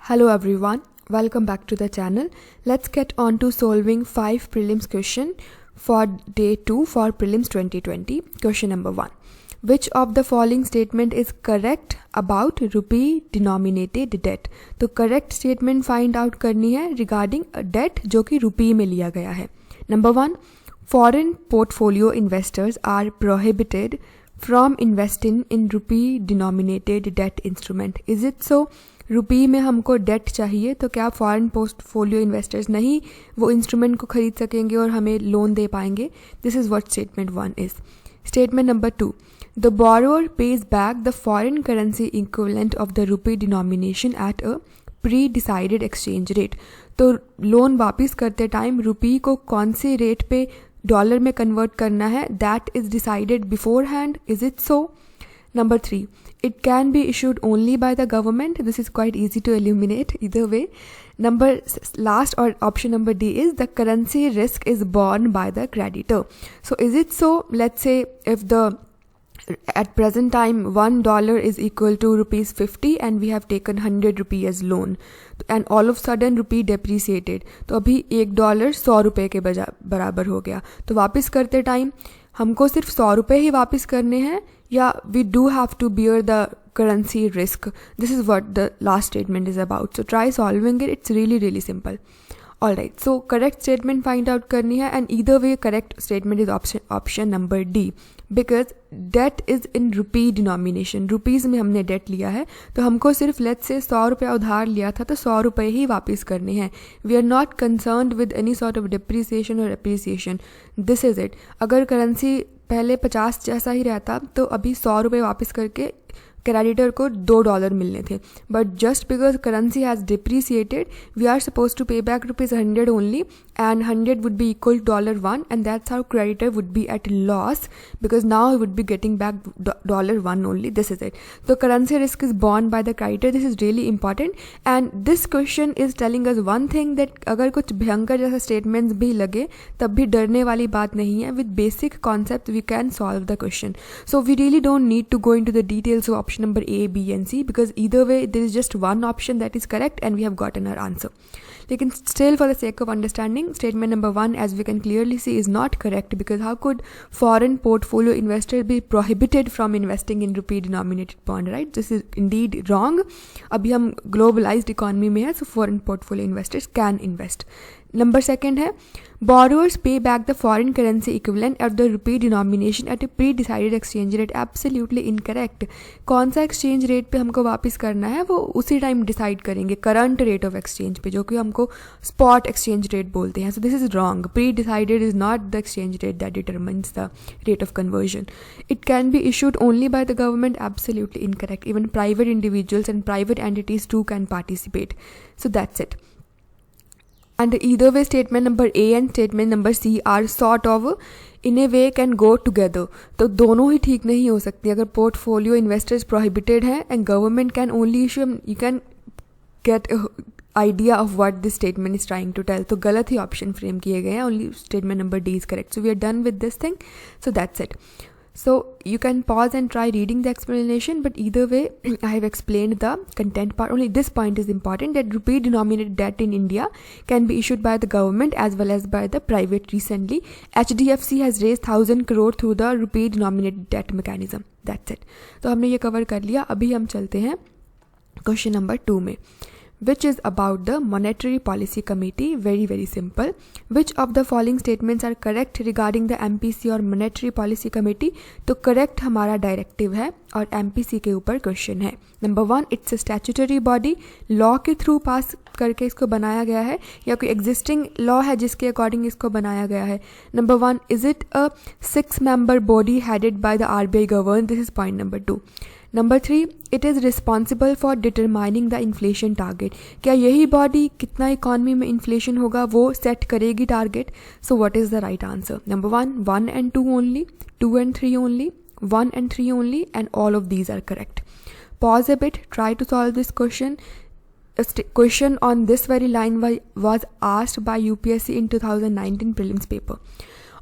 Hello everyone, welcome back to the channel. Let's get on to solving 5 prelims question for day 2 for prelims 2020. Question number 1. Which of the following statement is correct about rupee denominated debt? तो correct statement find out करनी है regarding a debt जो कि रुपये में लिया गया है. Number 1. Foreign portfolio investors are prohibited from investing in rupee denominated debt instrument. Is it so? रुपये में हमको डेट चाहिए तो क्या फॉरेन पोर्टफोलियो इन्वेस्टर्स नहीं वो इंस्ट्रूमेंट को खरीद सकेंगे और हमें लोन दे पाएंगे. This is what statement 1 is. Statement number 2. The borrower pays back the foreign currency equivalent of the rupee denomination at a pre-decided exchange rate. तो लोन वापस करते टाइम रुपये को कौन से रेट पे डॉलर में कन्वर्ट करना है that is decided before hand. Is it so? Number 3. It can be issued only by the government. This is quite easy to eliminate either way. Last or option number D is the currency risk is borne by the creditor. So is it so? Let's say if at present time $1 is equal to rupees 50 and we have taken 100 rupee as loan and all of sudden rupee depreciated. तो अभी $1 $100 के बराबर हो गया. तो वापस करते time हमको सिर्फ $100 ही वापस करने हैं या we do have to bear the currency risk. This is what the last statement is about. So try solving it. It's really simple. Alright, so correct statement find out करनी है and either way correct statement is option number D because debt is in rupee denomination. rupees में हमने debt लिया है तो हमको सिर्फ let's say $100 उधार लिया था तो $100 ही वापस करने हैं. We are not concerned with any sort of depreciation or appreciation. This is it. अगर करेंसी पहले 50 जैसा ही रहता तो अभी $100 वापस करके क्रेडिटर को $2 मिलने थे. But just because currency has depreciated we are suppose to pay back ₹100 only and 100 would be equal $1 and that's how creditor would be at loss because now he would be getting back $1 only. This is it. तो currency risk is borne by the creditor. This is really important and this question is telling us one thing that अगर कुछ भयंकर जैसा statements भी लगे तब भी डरने वाली बात नहीं है. With basic concept we can solve the question. So we really don't need to go into the details of option number A, B and C because either way there is just one option that is correct and we have gotten our answer. Lekin still for the sake of understanding statement number 1 as we can clearly see is not correct because how could foreign portfolio investors be prohibited from investing in rupee denominated bond, right? This is indeed wrong. Abhi hum globalized economy mein hai so foreign portfolio investors can invest. Number 2 है borrowers pay back the foreign currency equivalent of the rupee denomination at a pre-decided exchange rate. Absolutely incorrect. कौन सा exchange rate पे हमको वापस करना है वो उसी टाइम डिसाइड करेंगे current rate of exchange पे जो कि हमको spot exchange rate बोलते हैं. So this is wrong. Pre-decided is not the exchange rate that determines the rate of conversion. It can be issued only by the government. Absolutely incorrect. Even private individuals and private entities too can participate. So that's it. And either way statement number A and statement number C are sort of in a way can go together. तो दोनों ही ठीक नहीं हो सकती. अगर portfolio investors prohibited है and government can only issue you can get idea of what this statement is trying to tell. तो गलत ही ऑप्शन फ्रेम किए गए हैं. Only statement number D is correct. So we are done with this thing. So that's it. So you can pause and try reading the explanation but either way I have explained the content part. Only this point is important that rupee denominated debt in India can be issued by the government as well as by the private. Recently HDFC has raised 1,000 crore through the rupee denominated debt mechanism. That's it. तो हमने ये cover कर लिया. अभी हम चलते हैं question number 2 में which is about the Monetary Policy Committee. Very simple. Which of the following statements are correct regarding the MPC और Monetary Policy Committee? तो correct हमारा डायरेक्टिव है और MPC के ऊपर क्वेश्चन है. Number 1 it's a statutory body. Law के through pass करके इसको बनाया गया है या कोई एग्जिस्टिंग लॉ है जिसके अकॉर्डिंग इसको बनाया गया है. Number 1 is it a 6-member body headed by the RBI governor? This is point number 2. Number 3 it is responsible for determining the inflation target. क्या यही बॉडी कितना इकॉनमी में इन्फ्लेशन होगा वो सेट करेगी target? So what is the right answer? Number 1 and 2 only, 2 and 3 only, 1 and 3 only and all of these are correct. Pause a bit, try to solve this question. A question on this very line was asked by UPSC in 2019 prelims paper.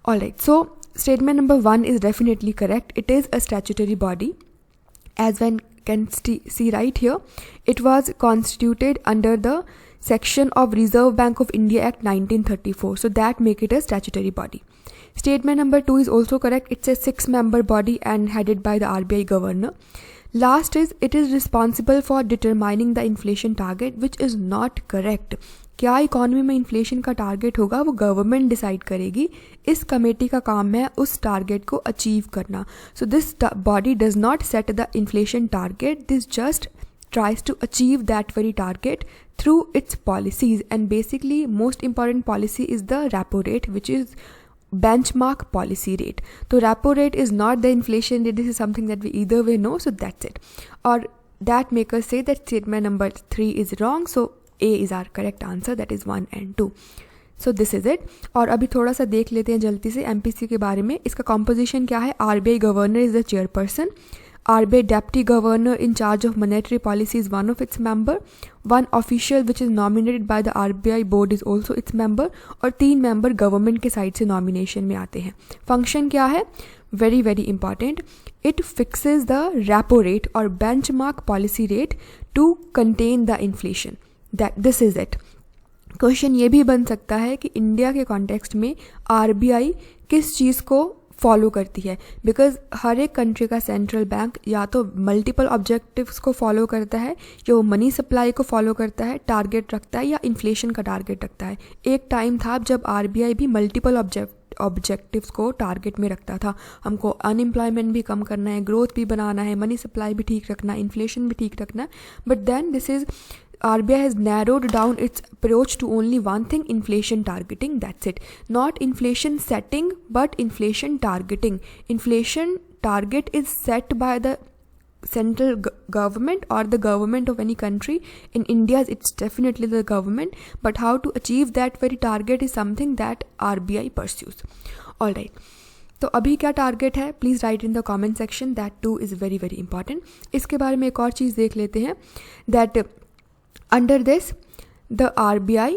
Alright, so statement number 1 is definitely correct. It is a statutory body. As when can see right here. It was constituted under the section of Reserve Bank of India Act 1934. So that make it a statutory body. Statement number 2 is also correct. It's a 6-member body and headed by the RBI governor. Last is, it is responsible for determining the inflation target, which is not correct. क्या economy में inflation का target होगा वो government decide करेगी. इस committee का काम है उस टारगेट को अचीव करना. So this body does not set the inflation target, this just tries to achieve that very target through its policies, and basically most important policy is the repo rate, which is benchmark policy rate. So repo rate is not the inflation rate. This is something that we either way know, so that's it. Or that make us say that statement number 3 is wrong, so A is our correct answer, that is 1 and 2. So this is it. और अभी थोड़ा सा देख लेते हैं जल्दी से MPC के बारे में. इसका composition क्या है? RBI governor is the chairperson. RBI deputy governor in charge of monetary policy is one of its member. One official which is nominated by the RBI board is also its member. और 3 member government के side से nomination में आते हैं. Function क्या है? Very very important. It fixes the repo rate or benchmark policy rate to contain the inflation. This is it. Question ये भी बन सकता है कि इंडिया के कॉन्टेक्स्ट में RBI किस चीज़ को फॉलो करती है, बिकॉज हर एक कंट्री का सेंट्रल बैंक या तो मल्टीपल ऑब्जेक्टिव्स को फॉलो करता है, या वो मनी सप्लाई को फॉलो करता है, टारगेट रखता है, या इन्फ्लेशन का टारगेट रखता है. एक टाइम था जब RBI भी मल्टीपल ऑब्जेक्टिव्स को टारगेट में रखता था. हमको अनएम्प्लॉयमेंट भी कम करना है, ग्रोथ भी बनाना है, मनी सप्लाई भी ठीक रखना है, इन्फ्लेशन भी ठीक रखना है. But then this is RBI has narrowed down its approach to only one thing, inflation targeting. That's it. Not inflation setting, but inflation targeting. Inflation target is set by the central government or the government of any country. In India, it's definitely the government. But how to achieve that very target is something that RBI pursues. All right. तो अभी क्या target है, please write in the comment section. That two is very very important. इसके बारे में एक और चीज़ देख लेते हैं. That under this, the RBI,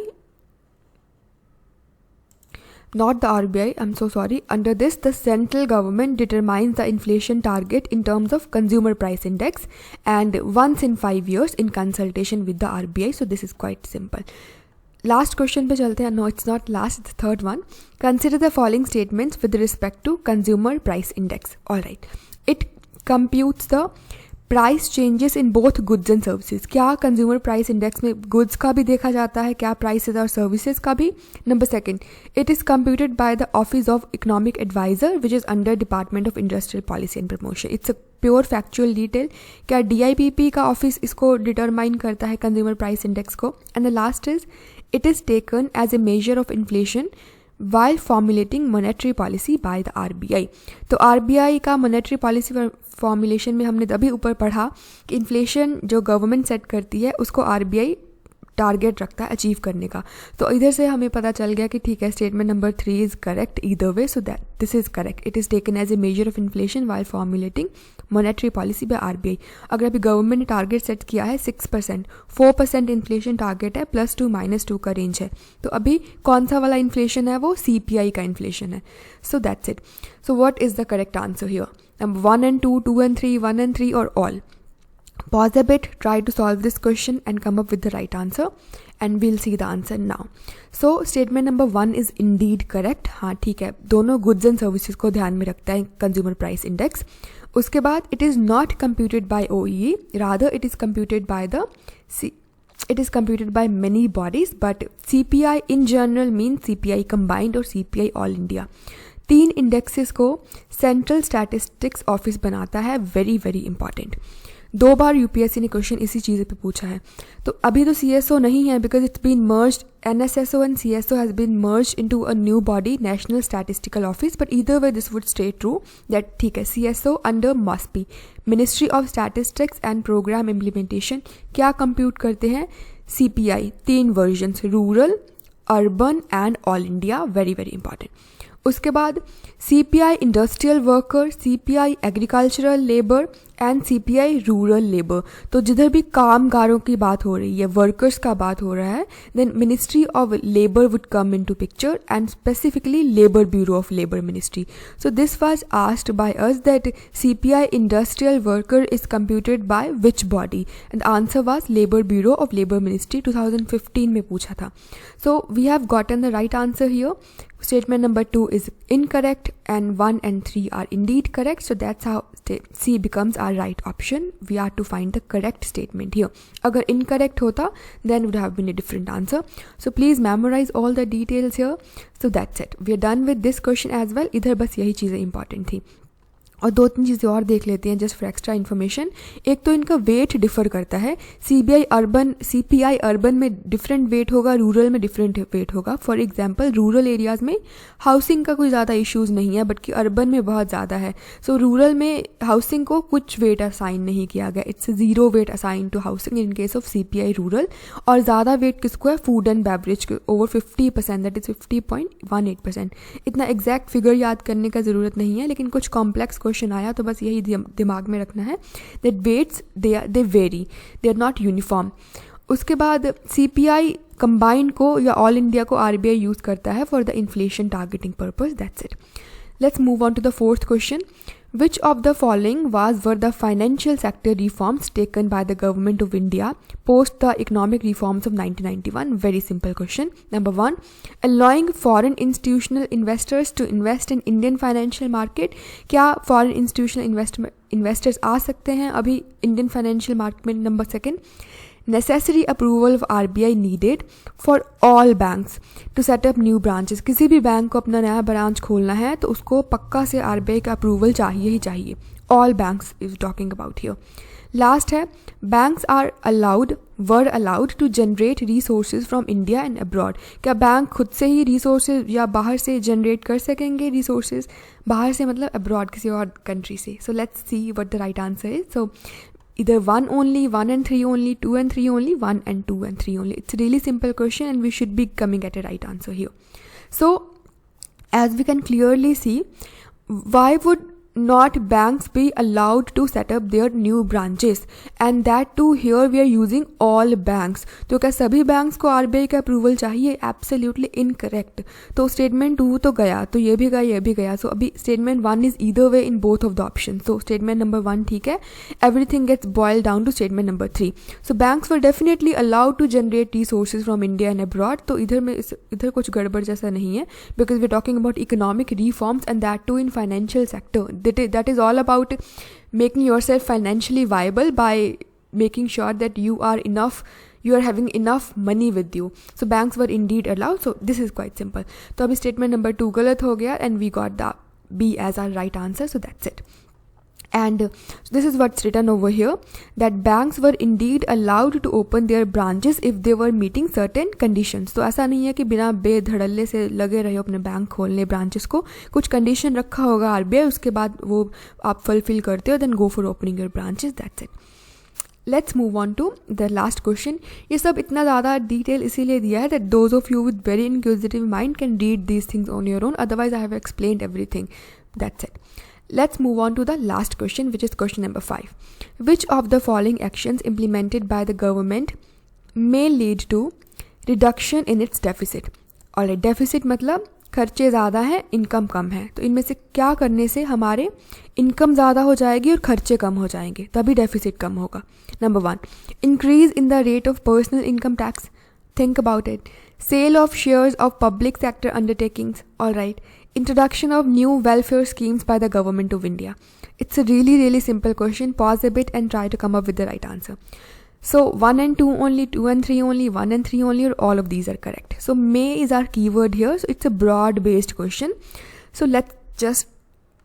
not the RBI, I'm so sorry. Under this, the central government determines the inflation target in terms of consumer price index, and once in 5 years in consultation with the RBI. So this is quite simple. Last question पे चलते हैं. No, it's not last, it's the third one. Consider the following statements with respect to consumer price index. All right. It computes the price changes in both goods and services. क्या consumer price index में goods का भी देखा जाता है, क्या prices और services का भी. Number 2, it is computed by the office of economic adviser which is under department of industrial policy and promotion. It's a pure factual detail. क्या DIPP का ऑफिस इसको डिटरमाइन करता है कंज्यूमर प्राइस इंडेक्स को. And the last is, it is taken as a measure of inflation while formulating monetary policy by the RBI. तो RBI का monetary policy formulation में हमने तभी ऊपर पढ़ा कि इन्फ्लेशन जो गवर्नमेंट सेट करती है उसको RBI टारगेट रखता है अचीव करने का. तो इधर से हमें पता चल गया कि ठीक है, statement number 3 is correct either way. So that this is correct. It is taken as a measure of inflation while formulating monetary policy by RBI. अगर अभी गवर्नमेंट ने टारगेट सेट किया है 6%, 4% इन्फ्लेशन टारगेट है, +2 -2 का रेंज है. तो अभी कौन सा वाला इन्फ्लेशन है, वो CPI का इन्फ्लेशन है. सो that's it. So what is the correct answer here? 1 and 2, 2 and 3, 1 and 3, or all? Pause a bit, try to solve this question and come up with the right answer, and we'll see the answer now. So statement number 1 is indeed correct. हाँ ठीक है, दोनों goods and services को ध्यान में रखता है consumer price index. उसके बाद it is not computed by OEE, rather it is computed by many bodies, but CPI in general means CPI combined or CPI all India. 3 indexes को central statistics office बनाता है. Very very important. 2 बार UPSC ने question इसी चीज़ पे पूछा है. तो अभी तो CSO नहीं है because it's been merged. NSSO and CSO has been merged into a new body, National Statistical Office. But either way this would stay true that ठीक है, CSO under MOSPI, Ministry of Statistics and Program Implementation, क्या compute करते हैं? CPI. 3 versions, rural, urban and all India. Very very important. उसके बाद CPI industrial worker, CPI agricultural labour and CPI rural labour. तो जिधर भी कामगारों की बात हो रही है, वर्कर्स का बात हो रहा है, then ministry of labour would come into picture and specifically labour bureau of labour ministry. So this was asked by us that CPI industrial worker is computed by which body, and answer was labour bureau of labour ministry. 2015 में पूछा था। So we have gotten the right answer here. Statement number 2 is incorrect and 1 and 3 are indeed correct. So that's how C becomes our right option. We are to find the correct statement here. Agar incorrect hota, then would have been a different answer. So please memorize all the details here. So that's it. We are done with this question as well. इधर बस यही चीज़ें important थी. और 2-3 चीज़ें और देख लेते हैं जस्ट फॉर एक्स्ट्रा इन्फॉर्मेशन. एक तो इनका वेट डिफर करता है. CPI अर्बन में डिफरेंट वेट होगा, रूरल में डिफरेंट वेट होगा. फॉर एग्जांपल रूरल एरियाज़ में हाउसिंग का कोई ज़्यादा इश्यूज़ नहीं है, बट कि अर्बन में बहुत ज़्यादा है. सो रूरल में हाउसिंग को कुछ वेट असाइन नहीं किया गया. It's 0 weight assign to housing in case of CPI rural. और ज़्यादा वेट किसको है? फूड एंड बेवरेज के, ओवर 50%, दैट इज़ 50.18%. इतना एग्जैक्ट फिगर याद करने का ज़रूरत नहीं है, लेकिन कुछ कॉम्प्लेक्स क्वेश्चन आया तो बस यही दिमाग में रखना है that weights they vary, they are not uniform. उसके बाद CPI कंबाइंड को या ऑल इंडिया को RBI यूज करता है for the inflation targeting purpose. That's it. Let's move on to the fourth question. Which of the following were the financial sector reforms taken by the government of India post the economic reforms of 1991? Very simple question. Number 1, allowing foreign institutional investors to invest in Indian financial market. क्या foreign institutional investors आ सकते हैं अभी Indian financial market में? Number 2, necessary approval of RBI needed for all banks to set up new branches. किसी भी bank को अपना नया ब्रांच खोलना है तो उसको पक्का से RBI का अप्रूवल चाहिए ही चाहिए. All banks is talking about here. Last है, banks were allowed to generate resources from India and abroad. क्या बैंक खुद से ही resources या बाहर से generate कर सकेंगे resources? बाहर से मतलब abroad, किसी और country से. So let's see what the right answer is. So either 1 only, 1 and 3 only, 2 and 3 only, 1 and 2 and 3 only. It's a really simple question and we should be coming at a right answer here. So as we can clearly see, why would not banks be allowed to set up their new branches, and that too here we are using all banks. तो क्या सभी banks को RBI का approval चाहिए? Absolutely incorrect. तो statement 2 तो गया, तो ये भी गया, ये भी गया. सो अभी statement 1 is either way in both of the option. So statement number 1 ठीक है. Everything gets boiled down to statement number 3. So banks were definitely allowed to generate resources from India and abroad. तो इधर कुछ गड़बड़ जैसा नहीं है, because we are talking about economic reforms and that too in financial sector. That is all about making yourself financially viable by making sure that you are having enough money with you. So banks were indeed allowed. So this is quite simple. तो अभी statement number 2 गलत हो गया and we got the B as our right answer. So that's it. And this is what's written over here, that banks were indeed allowed to open their branches if they were meeting certain conditions. तो ऐसा नहीं है कि बिना बेधड़ल्ले से लगे रहे अपने बैंक खोलने ब्रांचेस को. कुछ कंडीशन रखा होगा RBI, उसके बाद वो आप फुलफिल करते हो, then go for opening your branches. That's it. Let's move on to the last question. ये सब इतना ज़्यादा डिटेल इसीलिए दिया है that those of you with very inquisitive mind can read these things on your own. Otherwise I have explained everything. That's it. Let's move on to the last question, which is question number 5. Which of the following actions implemented by the government may lead to reduction in its deficit? Alright, deficit मतलब खर्चे ज़्यादा हैं, income कम है. तो इनमें से क्या करने से हमारे इनकम ज़्यादा हो जाएगी और खर्चे कम हो जाएंगे, तभी डेफिसिट कम होगा. Number 1, increase in the rate of personal income tax. Think about it. Sale of shares of public sector undertakings. Alright. Introduction of new welfare schemes by the government of India. It's a really, really simple question. Pause a bit and try to come up with the right answer. So 1 and 2 only, 2 and 3 only, 1 and 3 only, or all of these are correct. So may is our keyword here. So it's a broad based question. So let's just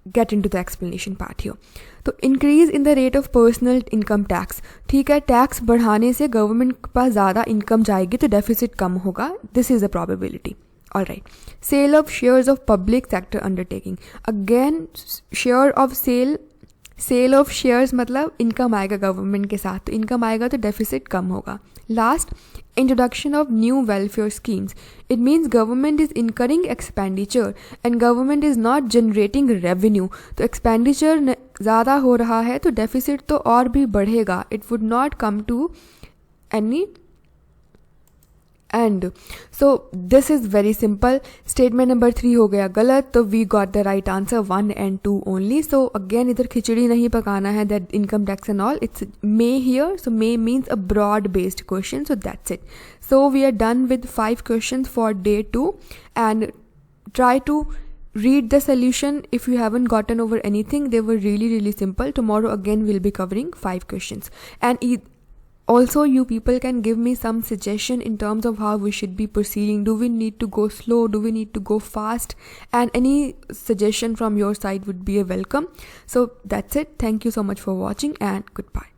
get into the explanation part here. तो increase in the rate of personal income tax. ठीक है, tax बढ़ाने से government के पास ज़्यादा income जाएगी तो deficit कम होगा. This is a probability. Alright. Sale of shares of public sector undertaking. Again share of sale of shares मतलब इनकम आएगा गवर्नमेंट के साथ, तो इनकम आएगा तो डेफिसिट कम होगा. Last, introduction of new welfare schemes. It means government is incurring expenditure and government is not generating revenue. तो expenditure ज़्यादा हो रहा है तो डेफिसिट तो और भी बढ़ेगा, it would not come to any end. So this is very simple. Statement number 3 हो गया गलत, तो we got the right answer 1 and 2 only. सो अगेन इधर खिचड़ी नहीं पकाना है, that income tax and all, it's may here. So may means a broad based question. So that's it. So we are done with 5 questions for day 2 and try to read the solution if you haven't gotten over anything. They were really simple. Tomorrow again we'll be covering 5 questions. And also you people can give me some suggestion in terms of how we should be proceeding. Do we need to go slow? Do we need to go fast? And any suggestion from your side would be a welcome. So that's it. Thank you so much for watching and goodbye.